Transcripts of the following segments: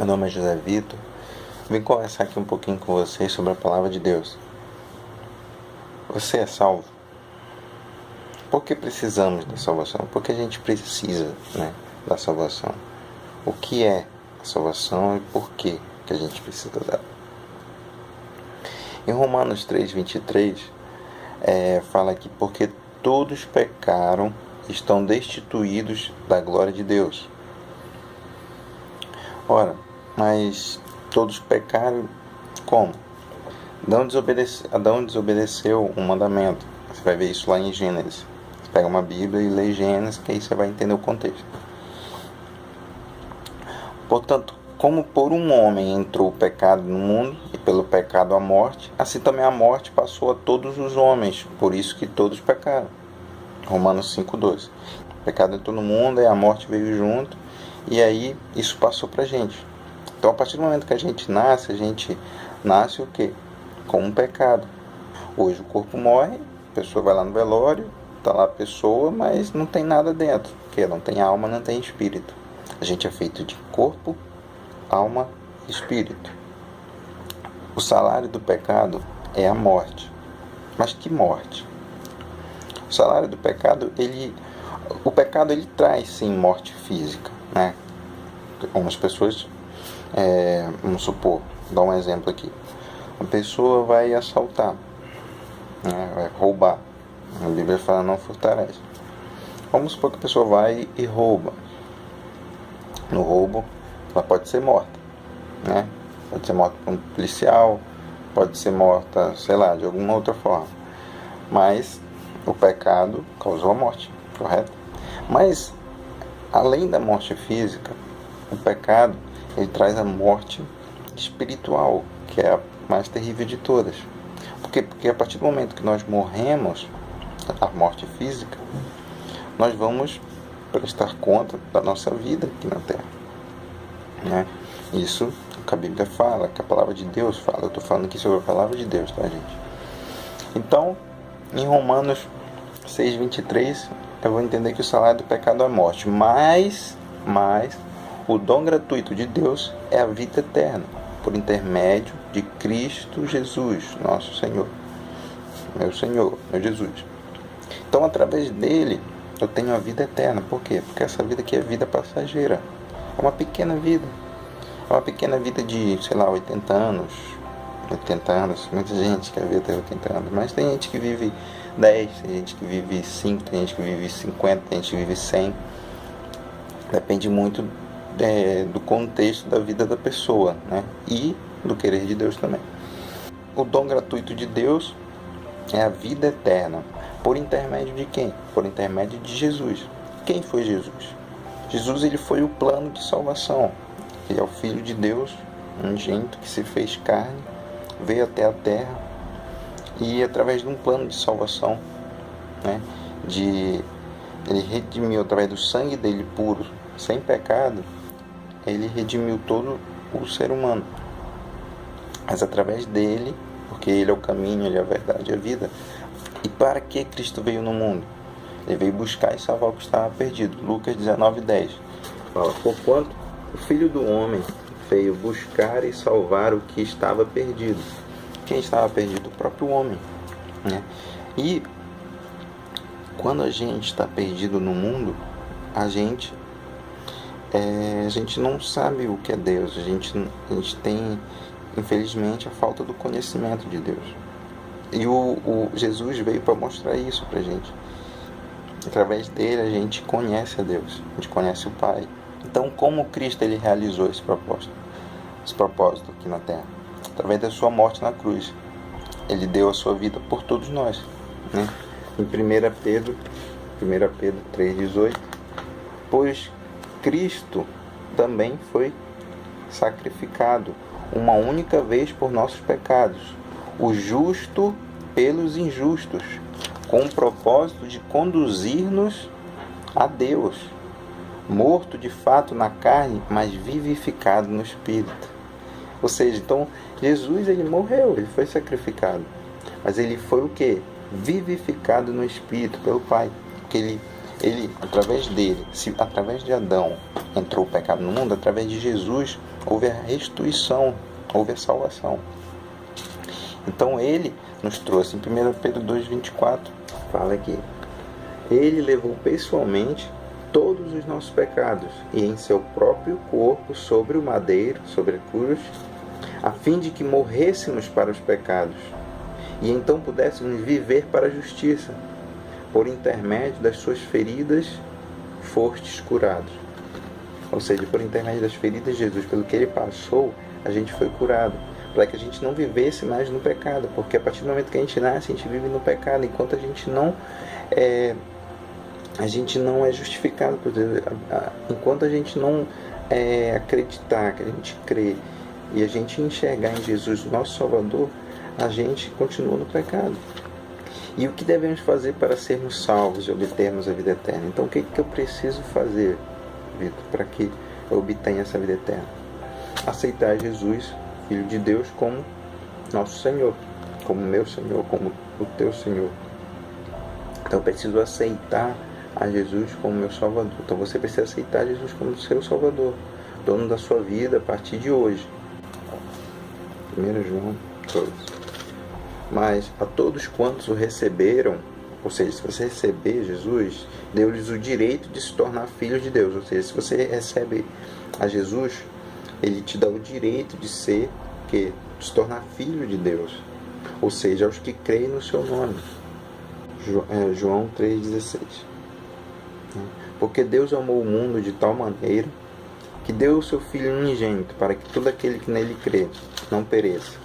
Meu nome é José Vitor. Vim conversar aqui um pouquinho com vocês sobre a palavra de Deus. Você é salvo? Por que precisamos da salvação? Por que a gente precisa, da salvação? O que é a salvação e por que a gente precisa dela? Em Romanos 3:23, fala que porque todos pecaram, estão destituídos da glória de Deus. Ora, mas todos pecaram como? Adão desobedeceu um mandamento. Você vai ver isso lá em Gênesis. Você pega uma Bíblia e lê Gênesis, que aí você vai entender o contexto. Portanto, como por um homem entrou o pecado no mundo, e pelo pecado a morte, assim também a morte passou a todos os homens, por isso que todos pecaram. Romanos 5:12. O pecado entrou no mundo e a morte veio junto, e aí isso passou pra gente. Então, a partir do momento que a gente nasce o quê? Com um pecado. Hoje o corpo morre, a pessoa vai lá no velório, está lá a pessoa, mas não tem nada dentro, porque não tem alma, não tem espírito. A gente é feito de corpo, alma e espírito. O salário do pecado é a morte. Mas que morte? O salário do pecado, o pecado traz sim morte física, né? Algumas pessoas, vamos supor, dar um exemplo aqui. A pessoa vai assaltar, vai roubar. A Bíblia fala: não furtarás. Vamos supor que a pessoa vai e rouba. No roubo, ela pode ser morta, né? Pode ser morta por um policial, pode ser morta, sei lá, de alguma outra forma. Mas o pecado causou a morte, correto? Mas, além da morte física, o pecado, ele traz a morte espiritual, que é a mais terrível de todas. Por quê? Porque a partir do momento que nós morremos, a morte física, nós vamos prestar conta da nossa vida aqui na Terra, né? Isso que a Bíblia fala, que a palavra de Deus fala. Eu estou falando aqui sobre a palavra de Deus, tá, gente? Então, em Romanos 6:23, eu vou entender que o salário do pecado é a morte, mas o dom gratuito de Deus é a vida eterna, por intermédio de Cristo Jesus, nosso Senhor, meu Jesus. Então, através dele, eu tenho a vida eterna. Por quê? Porque essa vida aqui é vida passageira. É uma pequena vida. É uma pequena vida de, 80 anos. 80 anos. Muita gente quer ver até 80 anos. Mas tem gente que vive 10, tem gente que vive 5, tem gente que vive 50, tem gente que vive 100. Depende muito do contexto da vida da pessoa, né? E do querer de Deus também. O dom gratuito de Deus é a vida eterna. Por intermédio de quem? Por intermédio de Jesus. Quem foi Jesus? Jesus, ele foi o plano de salvação. Ele é o Filho de Deus, unigênito, que se fez carne, veio até a terra e, através de um plano de salvação, ele redimiu, através do sangue dele puro, sem pecado, ele redimiu todo o ser humano. Mas através dele, porque ele é o caminho, ele é a verdade e a vida. E para que Cristo veio no mundo? Ele veio buscar e salvar o que estava perdido. Lucas 19:10 fala: porquanto o Filho do Homem veio buscar e salvar o que estava perdido. Quem estava perdido? O próprio homem, né? E quando a gente está perdido no mundo, a gente não sabe o que é Deus. A gente tem, infelizmente, a falta do conhecimento de Deus. E o Jesus veio para mostrar isso para a gente. Através dele a gente conhece a Deus, a gente conhece o Pai. Então, como Cristo ele realizou esse propósito aqui na Terra? Através da sua morte na cruz. Ele deu a sua vida por todos nós, né? Em 1 Pedro 3:18, pois Cristo também foi sacrificado uma única vez por nossos pecados, o justo pelos injustos, com o propósito de conduzir-nos a Deus, morto de fato na carne, mas vivificado no Espírito. Ou seja, então Jesus ele morreu, ele foi sacrificado, mas ele foi o quê? Vivificado no Espírito pelo Pai, porque ele, através dele, se através de Adão entrou o pecado no mundo, através de Jesus houve a restituição, houve a salvação. Então ele nos trouxe, em 1 Pedro 2,24, fala que ele levou pessoalmente todos os nossos pecados e em seu próprio corpo sobre o madeiro, sobre a cruz, a fim de que morrêssemos para os pecados e então pudéssemos viver para a justiça. Por intermédio das suas feridas fostes curados. Ou seja, por intermédio das feridas de Jesus, pelo que ele passou, a gente foi curado, para que a gente não vivesse mais no pecado, porque a partir do momento que a gente nasce, a gente vive no pecado, enquanto a gente não é justificado, enquanto a gente não acreditar, que a gente crê e a gente enxergar em Jesus, nosso Salvador, a gente continua no pecado. E o que devemos fazer para sermos salvos e obtermos a vida eterna? Então, o que eu preciso fazer, Vitor, para que eu obtenha essa vida eterna? Aceitar Jesus, Filho de Deus, como nosso Senhor, como meu Senhor, como o teu Senhor. Então, eu preciso aceitar a Jesus como meu Salvador. Então, você precisa aceitar Jesus como seu Salvador, dono da sua vida a partir de hoje. 1 João 2. Mas a todos quantos o receberam, ou seja, se você receber Jesus, deu-lhes o direito de se tornar filhos de Deus. Ou seja, se você recebe a Jesus, ele te dá o direito de se tornar filho de Deus. Ou seja, aos que creem no seu nome. João 3,16. Porque Deus amou o mundo de tal maneira que deu o seu Filho unigênito, para que todo aquele que nele crê não pereça,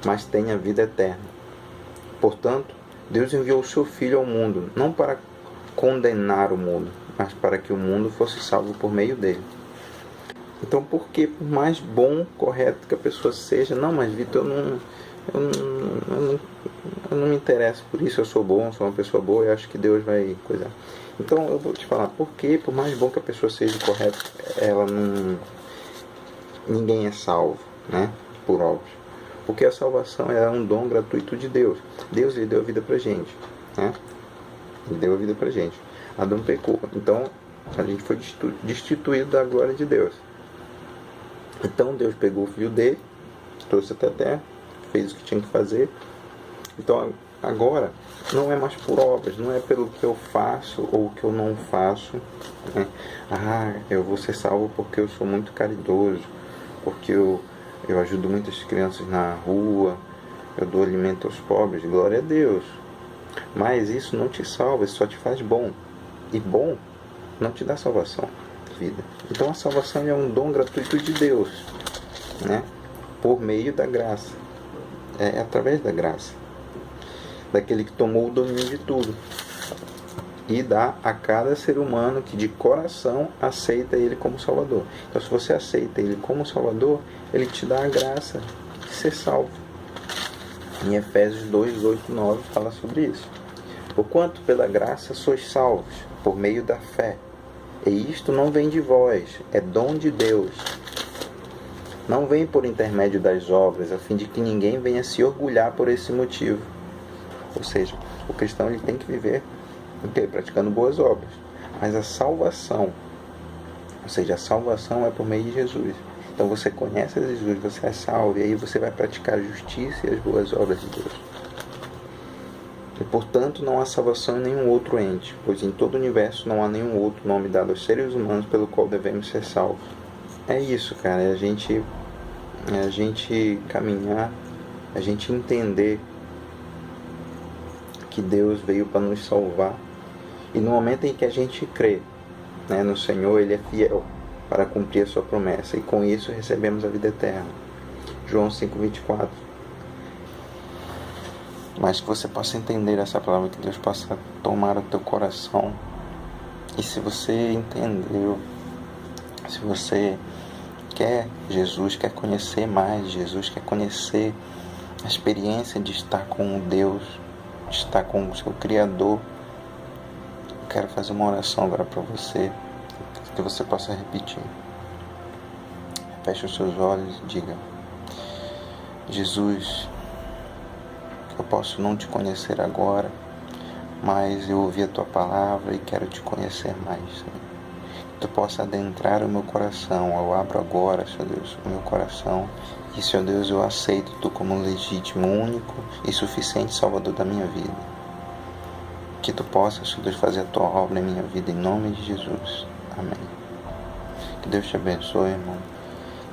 mas tenha vida eterna. Portanto, Deus enviou o seu Filho ao mundo, não para condenar o mundo, mas para que o mundo fosse salvo por meio dele. Então, por mais bom, correto que a pessoa seja, não, mas Vitor, eu não me interesso por isso, eu sou bom, sou uma pessoa boa, eu acho que Deus vai coisar. Então, eu vou te falar, por mais bom que a pessoa seja, correto, ninguém é salvo, né? Por óbvio. Porque a salvação é um dom gratuito de Deus. Deus, ele deu a vida pra gente, né? Ele deu a vida pra gente. Adão pecou. Então, a gente foi destituído da glória de Deus. Então, Deus pegou o filho dele, trouxe até a terra, fez o que tinha que fazer. Então, agora, não é mais por obras, não é pelo que eu faço ou o que eu não faço, né? Eu vou ser salvo porque eu sou muito caridoso, porque eu ajudo muitas crianças na rua, eu dou alimento aos pobres, glória a Deus. Mas isso não te salva, isso só te faz bom. E bom não te dá salvação, vida. Então a salvação é um dom gratuito de Deus, né? Por meio da graça. É através da graça. Daquele que tomou o domínio de tudo. E dá a cada ser humano que de coração aceita ele como Salvador. Então, se você aceita ele como Salvador, ele te dá a graça de ser salvo. Em Efésios 2, 8, 9 fala sobre isso. Porquanto pela graça sois salvos, por meio da fé. E isto não vem de vós, é dom de Deus. Não vem por intermédio das obras, a fim de que ninguém venha se orgulhar por esse motivo. Ou seja, o cristão ele tem que viver praticando boas obras. Mas a salvação, ou seja, a salvação é por meio de Jesus. Então você conhece a Jesus, você é salvo, e aí você vai praticar a justiça e as boas obras de Deus. E portanto não há salvação em nenhum outro ente, pois em todo o universo não há nenhum outro nome dado aos seres humanos pelo qual devemos ser salvos. É isso, cara, é a gente caminhar, a gente entender que Deus veio para nos salvar. E no momento em que a gente crê, né, no Senhor, ele é fiel para cumprir a sua promessa. E com isso recebemos a vida eterna. João 5,24. Mas que você possa entender essa palavra, que Deus possa tomar o teu coração. E se você entendeu, se você quer Jesus, quer conhecer mais Jesus, quer conhecer a experiência de estar com Deus, de estar com o seu Criador, eu quero fazer uma oração agora para você, que você possa repetir. Feche os seus olhos e diga: Jesus, eu posso não te conhecer agora, mas eu ouvi a Tua palavra e quero Te conhecer mais, Senhor. Que Tu possa adentrar o meu coração. Eu abro agora, Senhor Deus, o meu coração. E, Senhor Deus, eu aceito Tu como legítimo, único e suficiente Salvador da minha vida. Que Tu possas, Senhor Deus, fazer a Tua obra em minha vida, em nome de Jesus. Amém. Que Deus te abençoe, irmão.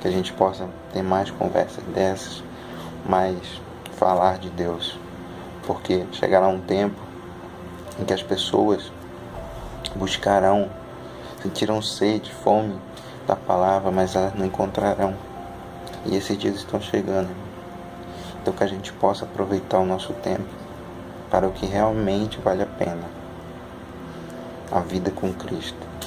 Que a gente possa ter mais conversas dessas, mais falar de Deus. Porque chegará um tempo em que as pessoas buscarão, sentirão sede, fome da palavra, mas elas não encontrarão. E esses dias estão chegando. Então que a gente possa aproveitar o nosso tempo para o que realmente vale a pena. A vida com Cristo.